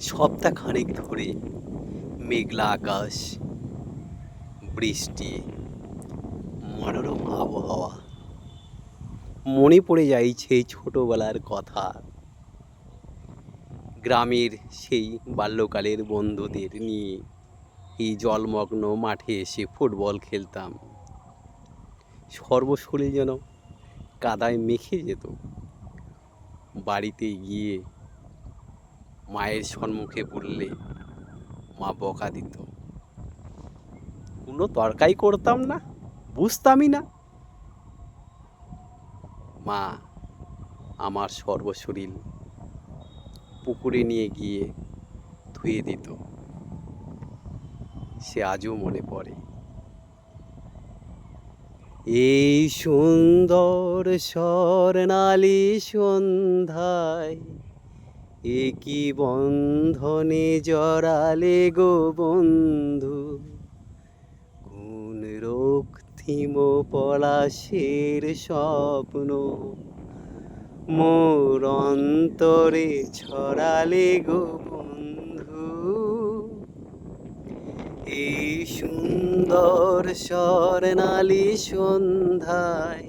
সপ্তাহখানেক ধরে মেঘলা আকাশ, বৃষ্টি, মনোরম আবহাওয়া। মনে পড়ে যায় সেই ছোটবেলার কথা। গ্রামের সেই বাল্যকালের বন্ধুদের নিয়ে এই জলমগ্ন মাঠে এসে ফুটবল খেলতাম। সর্বশরীর যেন কাদায় মেখে যেত। বাড়িতে গিয়ে মায়ের সম্মুখে পড়লে মা বকা দিত। কোনো তর্কাই করতাম না, বুঝতামই না। মা আমার সর্বশরীর পুকুরে নিয়ে গিয়ে ধুয়ে দিত। সে আজও মনে পড়ে। এই সুন্দর স্বর্ণালী সন্ধ্যায় একই বন্ধনে জড়ালে গো বন্ধু, কোন রক্তিম পলাশের স্বপ্ন মোর অন্তরে ছড়ালে গো বন্ধু। এই সুন্দর স্বর্ণালী সন্ধ্যায়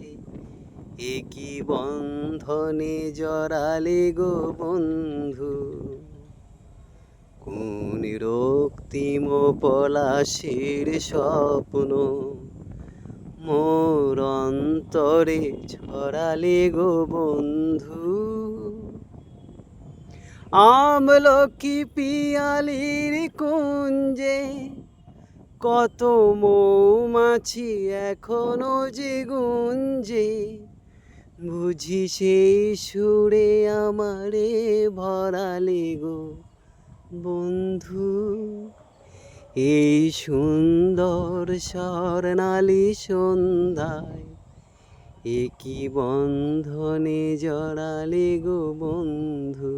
একই বন্ধনে জড়ালে গো বন্ধু, কোন রক্তিম পলাশের স্বপ্ন মোর অন্তরে ছড়ালে গো বন্ধু। আমলকি পিয়ালির কুঞ্জে কত মৌমাছি এখনো যে গুঞ্জে, বুঝি সেই সুরে আমারে ভরালে গো বন্ধু। এই সুন্দর স্বর্ণালী সন্ধ্যায় একই বন্ধনে জড়ালে গো বন্ধু।